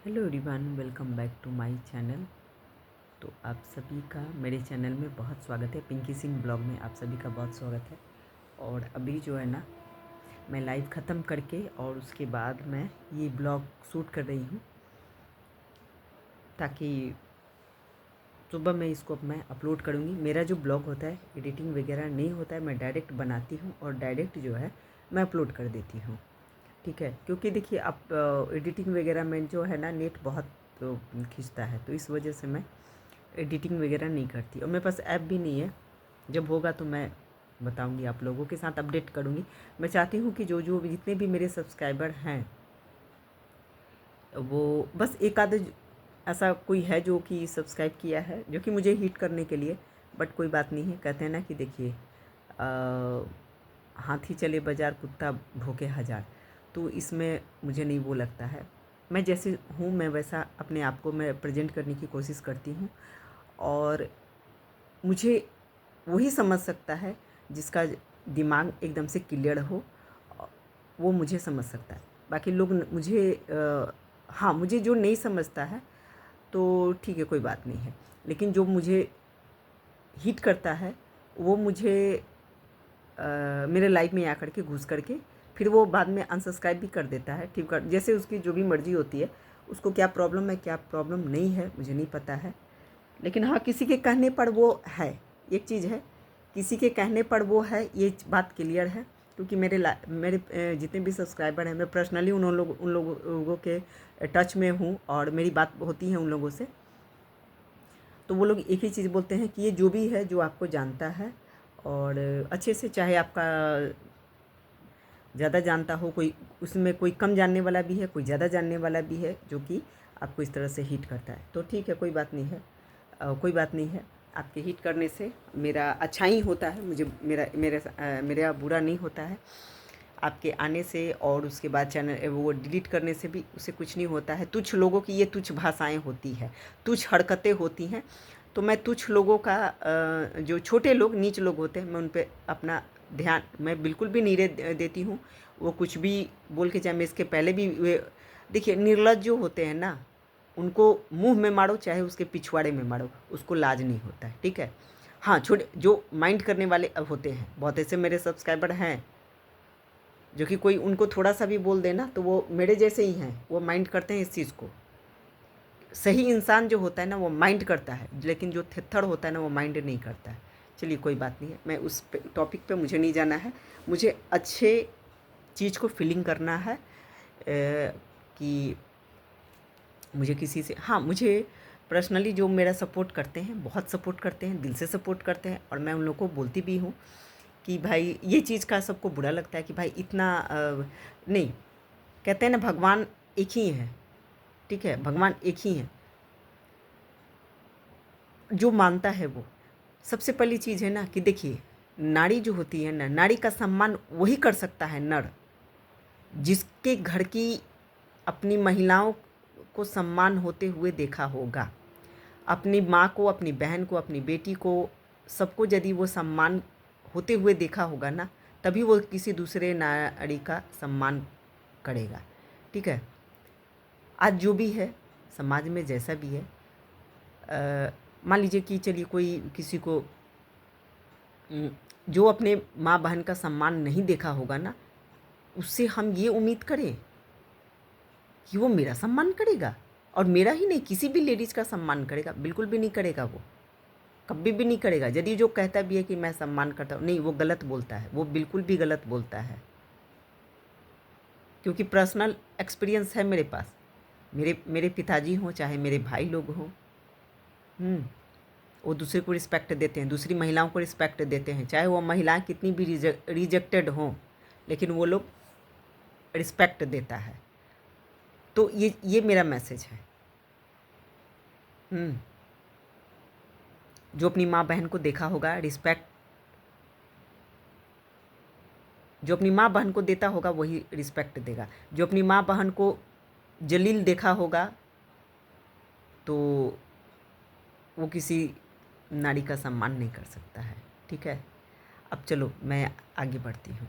Hello everyone, welcome back to my channel. तो आप सभी का मेरे चैनल में बहुत स्वागत है। पिंकी सिंह ब्लॉग में आप सभी का बहुत स्वागत है। और अभी जो है ना, मैं लाइव ख़त्म करके और उसके बाद मैं ये ब्लॉग शूट कर रही हूँ, ताकि सुबह मैं इसको मैं अपलोड करूँगी। मेरा जो ब्लॉग होता है एडिटिंग वगैरह नहीं होता है, मैं डायरेक्ट बनाती हूँ और डायरेक्ट जो है मैं अपलोड कर देती हूँ। ठीक है, क्योंकि देखिए आप एडिटिंग वगैरह में जो है ना, नेट बहुत खींचता है, तो इस वजह से मैं एडिटिंग वगैरह नहीं करती और मेरे पास ऐप भी नहीं है। जब होगा तो मैं बताऊंगी, आप लोगों के साथ अपडेट करूंगी। मैं चाहती हूँ कि जो जो जितने भी मेरे सब्सक्राइबर हैं, वो बस एक आध ऐसा कोई है जो कि सब्सक्राइब किया है, जो कि मुझे हिट करने के लिए। बट कोई बात नहीं है, कहते हैं ना कि देखिए हाथी चले बाजार, कुत्ता भौंके हज़ार। तो इसमें मुझे नहीं वो लगता है। मैं जैसे हूँ मैं वैसा अपने आप को मैं प्रेजेंट करने की कोशिश करती हूँ। और मुझे वही समझ सकता है जिसका दिमाग एकदम से क्लियर हो, वो मुझे समझ सकता है। बाकी लोग मुझे हाँ, मुझे जो नहीं समझता है तो ठीक है, कोई बात नहीं है। लेकिन जो मुझे हिट करता है वो मुझे मेरे लाइफ में आकर के घुस करके फिर वो बाद में अनसब्सक्राइब भी कर देता है। ठीक है, जैसे उसकी जो भी मर्जी होती है। उसको क्या प्रॉब्लम है क्या प्रॉब्लम नहीं है मुझे नहीं पता है। लेकिन हाँ, किसी के कहने पर वो है, एक चीज़ है, किसी के कहने पर वो है, ये बात क्लियर है। क्योंकि मेरे जितने भी सब्सक्राइबर हैं, मैं पर्सनली उन लोगों के टच में हूँ और मेरी बात होती है उन लोगों से। तो वो लोग एक ही चीज़ बोलते हैं कि ये जो भी है, जो आपको जानता है और अच्छे से, चाहे आपका ज़्यादा जानता हो, कोई उसमें कोई कम जानने वाला भी है, कोई ज़्यादा जानने वाला भी है, जो कि आपको इस तरह से हिट करता है। तो ठीक है, कोई बात नहीं है। कोई बात नहीं है। आपके हिट करने से मेरा अच्छा ही होता है, मुझे मेरा बुरा नहीं होता है। आपके आने से और उसके बाद चैनल वो डिलीट करने से भी उसे कुछ नहीं होता है। तुच्छ लोगों की ये तुच्छ भाषाएं होती है, तुच्छ हरकतें होती हैं। तो मैं तुच्छ लोगों का जो छोटे लोग नीच लोग होते हैं, मैं उन पर अपना ध्यान मैं बिल्कुल भी नहीं देती हूँ। वो कुछ भी बोल के, चाहे मैं इसके पहले भी वे देखिए, निर्लज्ज जो होते हैं ना, उनको मुंह में मारो चाहे उसके पिछवाड़े में मारो, उसको लाज नहीं होता है। ठीक है। हाँ, छोटे जो माइंड करने वाले अब होते हैं, बहुत ऐसे मेरे सब्सक्राइबर हैं जो कि कोई उनको थोड़ा सा भी बोल देना तो वो मेरे जैसे ही हैं, वो माइंड करते हैं इस चीज़ को। सही इंसान जो होता है ना, वो माइंड करता है, लेकिन जो थित्थड़ होता है ना, वो माइंड नहीं करता है। चलिए, कोई बात नहीं है, मैं उस टॉपिक पे मुझे नहीं जाना है। मुझे अच्छे चीज़ को फीलिंग करना है कि मुझे किसी से, हाँ, मुझे पर्सनली जो मेरा सपोर्ट करते हैं, बहुत सपोर्ट करते हैं, दिल से सपोर्ट करते हैं। और मैं उन लोगों को बोलती भी हूँ कि भाई, ये चीज़ का सबको बुरा लगता है कि भाई इतना नहीं। कहते हैं ना, भगवान एक ही है। ठीक है, भगवान एक ही है। जो मानता है वो, सबसे पहली चीज़ है ना कि देखिए, नारी जो होती है ना, नारी का सम्मान वही कर सकता है नर, जिसके घर की अपनी महिलाओं को सम्मान होते हुए देखा होगा। अपनी माँ को, अपनी बहन को, अपनी बेटी को, सबको यदि वो सम्मान होते हुए देखा होगा ना, तभी वो किसी दूसरे नारी का सम्मान करेगा। ठीक है। आज जो भी है समाज में, जैसा भी है, मान लीजिए कि चलिए कोई किसी को जो अपने माँ बहन का सम्मान नहीं देखा होगा ना, उससे हम ये उम्मीद करें कि वो मेरा सम्मान करेगा। और मेरा ही नहीं, किसी भी लेडीज़ का सम्मान करेगा? बिल्कुल भी नहीं करेगा। वो कभी भी नहीं करेगा। यदि जो कहता भी है कि मैं सम्मान करता हूँ, नहीं, वो गलत बोलता है, वो बिल्कुल भी गलत बोलता है। क्योंकि पर्सनल एक्सपीरियंस है मेरे पास। मेरे पिताजी हों, चाहे मेरे भाई लोग हों, वो दूसरे को रिस्पेक्ट देते हैं, दूसरी महिलाओं को रिस्पेक्ट देते हैं, चाहे वो महिलाएं कितनी भी रिजेक्टेड हों, लेकिन वो लोग रिस्पेक्ट देता है। तो ये मेरा मैसेज है। जो अपनी माँ बहन को देखा होगा रिस्पेक्ट, जो अपनी माँ बहन को देता होगा वही रिस्पेक्ट देगा। जो अपनी माँ बहन को जलील देखा होगा, तो वो किसी नारी का सम्मान नहीं कर सकता है। ठीक है। अब चलो, मैं आगे बढ़ती हूँ।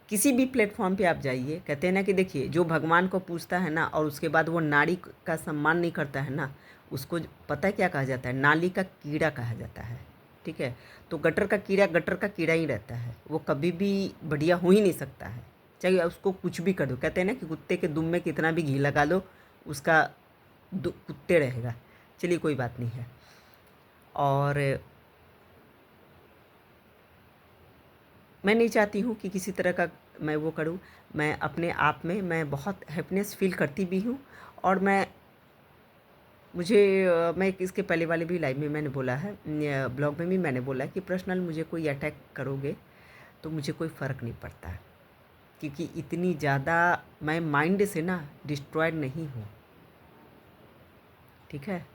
किसी भी प्लेटफॉर्म पे आप जाइए, कहते हैं ना कि देखिए जो भगवान को पूजता है ना और उसके बाद वो नारी का सम्मान नहीं करता है ना, उसको पता है क्या कहा जाता है? नाली का कीड़ा कहा जाता है। ठीक है, तो गटर का कीड़ा ही रहता है, वो कभी भी बढ़िया हो ही नहीं सकता है, चाहे उसको कुछ भी कर दो। कहते हैं ना कि कुत्ते के दुम में कितना भी घी लगा लो, उसका कुत्ते रहेगा। चलिए कोई बात नहीं है। और मैं नहीं चाहती हूँ कि किसी तरह का मैं वो करूँ। मैं अपने आप में मैं बहुत हैप्पीनेस फील करती भी हूँ। और मैं इसके पहले वाले भी लाइव में मैंने बोला है, ब्लॉग में भी मैंने बोला है कि पर्सनल मुझे कोई अटैक करोगे तो मुझे कोई फ़र्क नहीं पड़ता है, क्योंकि इतनी ज़्यादा मैं माइंड से ना डिस्ट्रॉयड नहीं हूँ। ठीक है,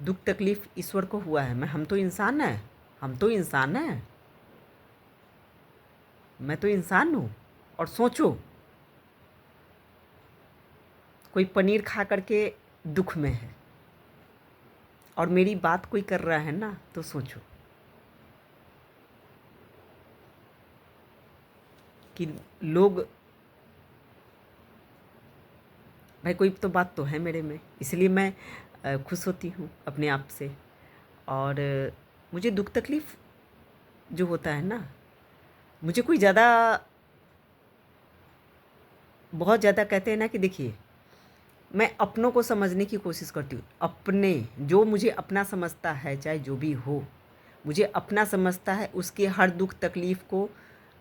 दुख तकलीफ़ ईश्वर को हुआ है, हम तो इंसान हैं, मैं तो इंसान हूँ। और सोचो, कोई पनीर खा करके दुख में है और मेरी बात कोई कर रहा है ना, तो सोचो कि लोग, भाई कोई तो बात तो है मेरे में, इसलिए मैं खुश होती हूँ अपने आप से। और मुझे दुख तकलीफ़ जो होता है ना, मुझे कोई ज़्यादा, बहुत ज़्यादा कहते हैं ना कि देखिए, मैं अपनों को समझने की कोशिश करती हूँ। अपने, जो मुझे अपना समझता है, चाहे जो भी हो, मुझे अपना समझता है, उसके हर दुख तकलीफ़ को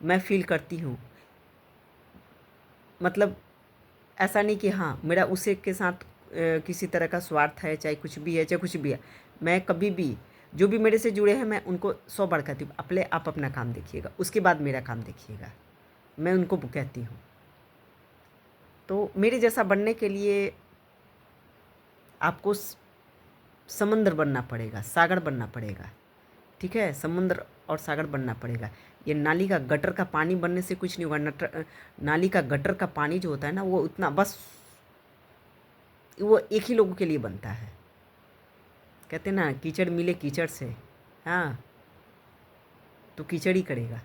मैं फ़ील करती हूँ। मतलब ऐसा नहीं कि हाँ मेरा उसे के साथ किसी तरह का स्वार्थ है, चाहे कुछ भी है, चाहे कुछ भी है। मैं कभी भी, जो भी मेरे से जुड़े हैं, मैं उनको 100 बार कहती हूँ, पहले आप अपना काम देखिएगा, उसके बाद मेरा काम देखिएगा, मैं उनको कहती हूँ। तो मेरे जैसा बनने के लिए आपको समंदर बनना पड़ेगा, सागर बनना पड़ेगा। ठीक है, समुद्र और सागर बनना पड़ेगा। ये नाली का गटर का पानी बनने से कुछ नहीं होगा। नाली का गटर का पानी जो होता है ना, वो उतना बस, वो एक ही लोगों के लिए बनता है। कहते हैं ना, कीचड़ मिले कीचड़ से, हाँ, तो कीचड़ ही करेगा।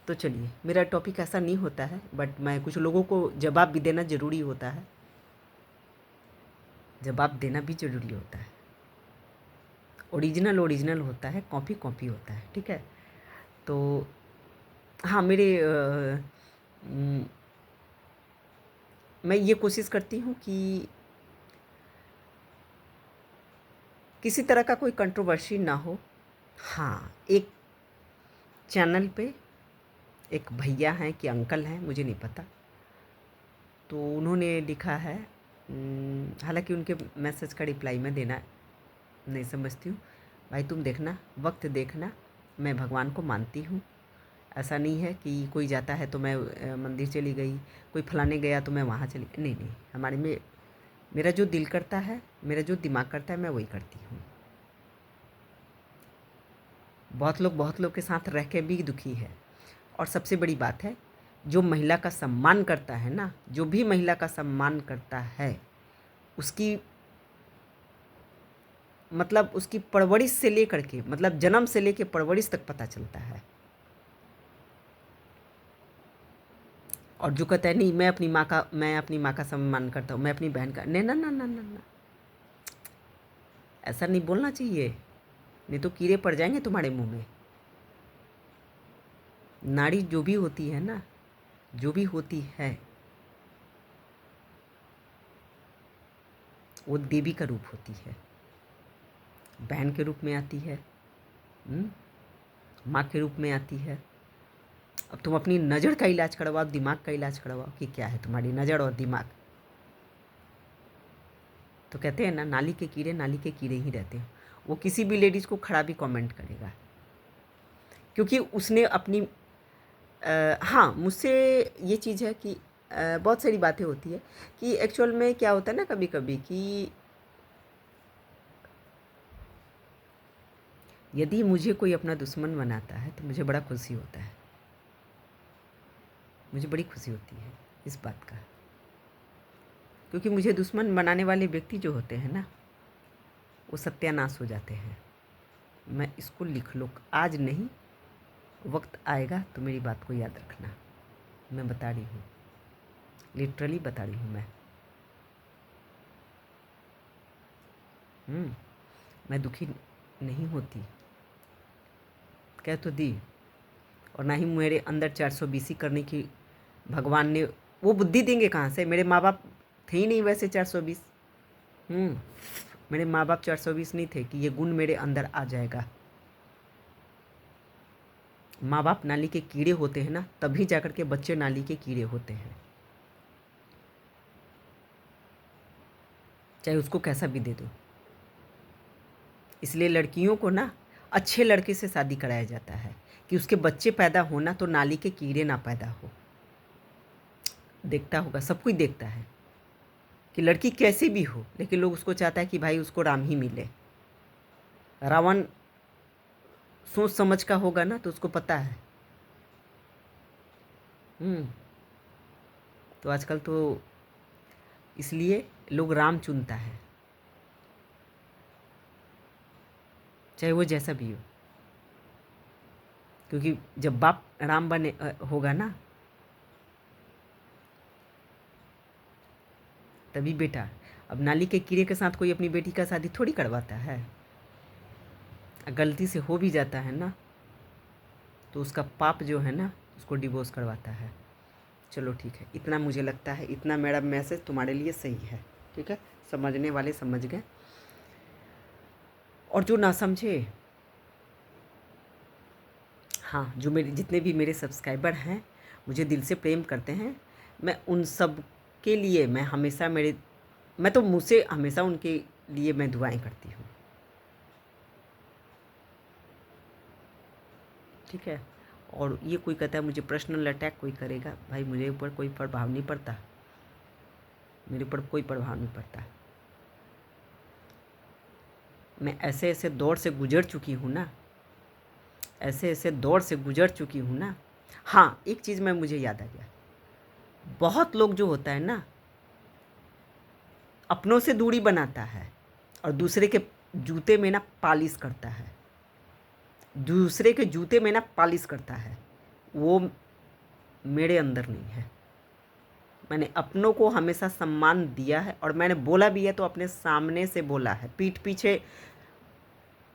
तो चलिए, मेरा टॉपिक ऐसा नहीं होता है, बट मैं कुछ लोगों को जवाब भी देना ज़रूरी होता है, जवाब देना भी ज़रूरी होता है। ओरिजिनल ओरिजिनल होता है, कॉपी कॉपी होता है। ठीक है, तो हाँ, मैं ये कोशिश करती हूँ कि किसी तरह का कोई कंट्रोवर्सी ना हो। हाँ, एक चैनल पे एक भैया हैं कि अंकल हैं, मुझे नहीं पता, तो उन्होंने लिखा है, हालांकि उनके मैसेज का रिप्लाई मैं देना नहीं समझती हूँ। भाई तुम देखना, वक्त देखना, मैं भगवान को मानती हूँ। ऐसा नहीं है कि कोई जाता है तो मैं मंदिर चली गई, कोई फलाने गया तो मैं वहाँ चली, नहीं नहीं, हमारे में मेरा जो दिल करता है, मेरा जो दिमाग करता है, मैं वही करती हूँ। बहुत लोग के साथ रह के भी दुखी है। और सबसे बड़ी बात है, जो महिला का सम्मान करता है ना, जो भी महिला का सम्मान करता है, उसकी मतलब उसकी परवरिश से लेकर के, मतलब जन्म से लेकर परवरिश तक पता चलता है। और जो कहता है नहीं, मैं अपनी माँ का सम्मान करता हूँ, मैं अपनी बहन का, नहीं ना ना ना ना ना, ऐसा नहीं बोलना चाहिए, नहीं तो कीड़े पड़ जाएंगे तुम्हारे मुंह में। नारी जो भी होती है ना, जो भी होती है, वो देवी का रूप होती है, बहन के रूप में आती है, माँ के रूप में आती है। अब तुम अपनी नज़र का इलाज करवाओ, दिमाग का इलाज करवाओ, कि क्या है तुम्हारी नज़र और दिमाग। तो कहते हैं ना, नाली के कीड़े ही रहते हैं। वो किसी भी लेडीज़ को खड़ा भी कमेंट करेगा, क्योंकि उसने अपनी हाँ, मुझसे ये चीज़ है कि बहुत सारी बातें होती है कि एक्चुअल में क्या होता है ना, कभी कभी कि यदि मुझे कोई अपना दुश्मन बनाता है तो मुझे बड़ा खुशी होता है, मुझे बड़ी खुशी होती है इस बात का, क्योंकि मुझे दुश्मन बनाने वाले व्यक्ति जो होते हैं ना, वो सत्यानाश हो जाते हैं। मैं इसको लिख लो, आज नहीं, वक्त आएगा तो मेरी बात को याद रखना। मैं बता रही हूँ, लिटरली बता रही हूँ मैं दुखी नहीं होती, कह तो दी। और ना ही मेरे अंदर 420 करने की भगवान ने वो बुद्धि देंगे कहाँ से। मेरे माँ बाप थे ही नहीं वैसे 420। मेरे माँ बाप 420 नहीं थे कि ये गुण मेरे अंदर आ जाएगा। माँ बाप नाली के कीड़े होते हैं ना, तभी जाकर के बच्चे नाली के कीड़े होते हैं, चाहे उसको कैसा भी दे दो। इसलिए लड़कियों को ना अच्छे लड़के से शादी कराया जाता है कि उसके बच्चे पैदा होना तो नाली के कीड़े ना पैदा हो। देखता होगा, सब कोई देखता है कि लड़की कैसी भी हो, लेकिन लोग उसको चाहता है कि भाई उसको राम ही मिले। रावण सोच समझ का होगा ना, तो उसको पता है। तो आजकल तो इसलिए लोग राम चुनता है, चाहे वो जैसा भी हो। क्योंकि जब बाप राम बने होगा ना, तभी बेटा। अब नाली के कीड़े के साथ कोई अपनी बेटी का शादी थोड़ी करवाता है। गलती से हो भी जाता है ना, तो उसका पाप जो है ना, उसको डिवोर्स करवाता है। चलो ठीक है, इतना मुझे लगता है, इतना मेरा मैसेज तुम्हारे लिए सही है। ठीक है, समझने वाले समझ गए, और जो ना समझे, हाँ, जो मेरे जितने भी मेरे सब्सक्राइबर हैं, मुझे दिल से प्रेम करते हैं, मैं उन सब के लिए मैं तो मुँह से हमेशा उनके लिए मैं दुआएं करती हूँ। ठीक है। और ये कोई कहता है मुझे पर्सनल अटैक कोई करेगा, भाई मुझे ऊपर कोई प्रभाव नहीं पड़ता, मेरे ऊपर कोई प्रभाव नहीं पड़ता। मैं ऐसे ऐसे दौर से गुजर चुकी हूँ ना, ऐसे ऐसे दौर से गुजर चुकी हूँ ना। हाँ, एक चीज़ में मुझे याद आ गया, बहुत लोग जो होता है ना, अपनों से दूरी बनाता है और दूसरे के जूते में ना पालिश करता है, दूसरे के जूते में ना पालिश करता है। वो मेरे अंदर नहीं है। मैंने अपनों को हमेशा सम्मान दिया है, और मैंने बोला भी है तो अपने सामने से बोला है, पीठ पीछे।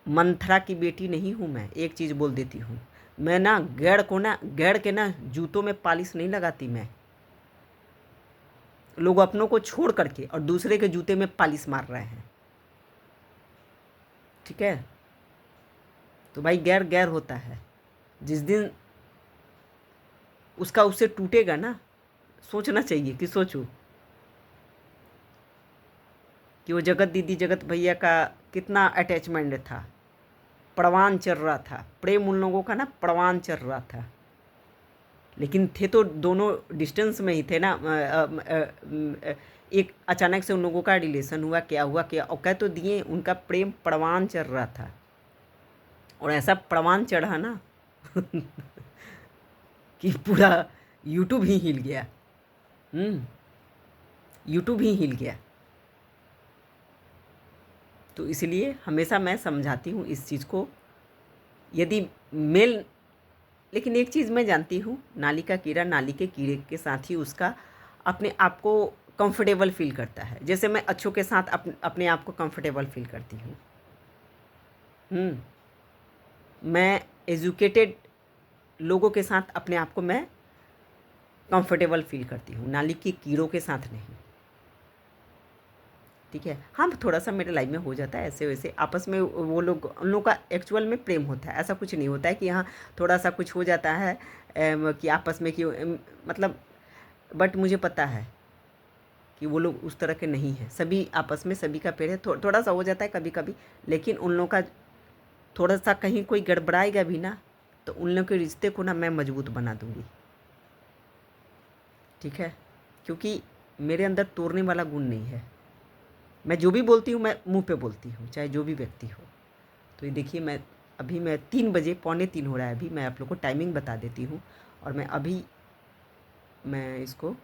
मंथरा की बेटी नहीं हूँ मैं, एक चीज़ बोल देती हूँ, मैं ना गैर के ना जूतों में पालिश नहीं लगाती मैं। लोग अपनों को छोड़ करके और दूसरे के जूते में पालिश मार रहे हैं। ठीक है, तो भाई गैर गैर होता है। जिस दिन उसका उससे टूटेगा ना, सोचना चाहिए कि सोचो कि वो जगत दीदी जगत भैया का कितना अटैचमेंट था, परवान चल रहा था, प्रेम उन लोगों का ना परवान चल रहा था। लेकिन थे तो दोनों डिस्टेंस में ही थे ना। एक अचानक से उन लोगों का रिलेशन हुआ, क्या हुआ क्या, और कह तो दिए उनका प्रेम परवान चढ़ रहा था, और ऐसा परवान चढ़ा ना कि पूरा यूट्यूब ही हिल गया। यूट्यूब ही हिल गया। तो इसलिए हमेशा मैं समझाती हूँ इस चीज़ को, यदि मेल, लेकिन एक चीज़ मैं जानती हूँ, नाली का कीड़ा नाली के कीड़े के साथ ही उसका अपने आप को कंफर्टेबल फील करता है, जैसे मैं अच्छों के साथ अपने आप को कंफर्टेबल फील करती हूँ। मैं एजुकेटेड लोगों के साथ अपने आप को मैं कंफर्टेबल फील करती हूँ, नाली के कीड़ों के साथ नहीं। ठीक है, हाँ, थोड़ा सा मेरे लाइफ में हो जाता है ऐसे वैसे, आपस में वो लोग, उन लोगों का एक्चुअल में प्रेम होता है, ऐसा कुछ नहीं होता है कि हाँ थोड़ा सा कुछ हो जाता है कि आपस में कि मतलब, बट मुझे पता है कि वो लोग उस तरह के नहीं हैं। सभी आपस में सभी का प्रेम है, थोड़ा सा हो जाता है कभी कभी, लेकिन उन लोगों का थोड़ा सा कहीं कोई गड़बड़ाएगा भी ना, तो उन लोगों के रिश्ते को ना मैं मजबूत बना दूँगी। ठीक है, क्योंकि मेरे अंदर तोड़ने वाला गुण नहीं है। मैं जो भी बोलती हूँ मैं मुंह पे बोलती हूँ, चाहे जो भी व्यक्ति हो। तो ये देखिए, मैं 3 बजे, पौने 3 हो रहा है अभी, मैं आप लोग को टाइमिंग बता देती हूँ। और मैं इसको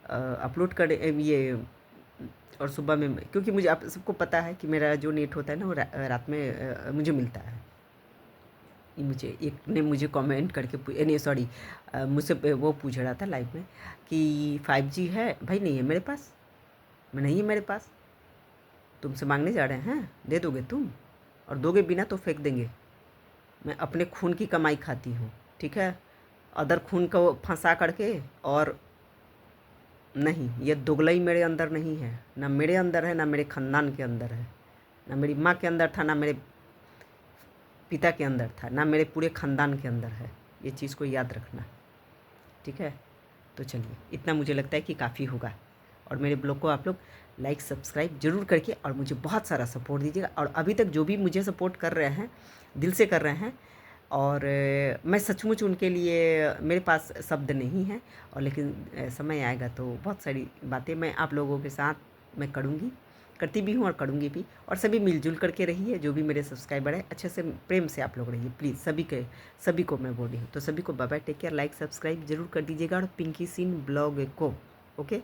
अपलोड कर ये, और सुबह में क्योंकि मुझे आप सबको पता है कि मेरा जो नेट होता है ना वो रात में मुझे मिलता है। मुझे एक ने मुझे कमेंट करके नहीं सॉरी मुझसे वो पूछ रहा था लाइव में कि 5G है भाई, नहीं है मेरे पास, नहीं है मेरे पास, तुमसे मांगने जा रहे हैं, दे दोगे तुम? और दोगे बिना तो फेंक देंगे। मैं अपने खून की कमाई खाती हूँ, ठीक है, अदर खून को फंसा करके। और नहीं, ये दोगलई मेरे अंदर नहीं है, ना मेरे अंदर है, ना मेरे ख़ानदान के अंदर है, ना मेरी माँ के अंदर था, ना मेरे पिता के अंदर था, ना मेरे पूरे ख़ानदान के अंदर है। ये चीज़ को याद रखना, ठीक है। तो चलिए, इतना मुझे लगता है कि काफ़ी होगा। और मेरे ब्लॉग को आप लोग लाइक सब्सक्राइब जरूर करके और मुझे बहुत सारा सपोर्ट दीजिएगा। और अभी तक जो भी मुझे सपोर्ट कर रहे हैं, दिल से कर रहे हैं, और मैं सचमुच उनके लिए, मेरे पास शब्द नहीं है। और लेकिन समय आएगा तो बहुत सारी बातें मैं आप लोगों के साथ मैं करूँगी, करती भी हूँ और करूँगी भी। और सभी मिलजुल करके रहिए, जो भी मेरे सब्सक्राइबर है, अच्छे से प्रेम से आप लोग रहिए प्लीज़। सभी को मैं बोल रही हूँ। तो सभी को bye bye, take care, like subscribe जरूर कर दीजिएगा। और पिंकी सिंह ब्लॉग को ओके।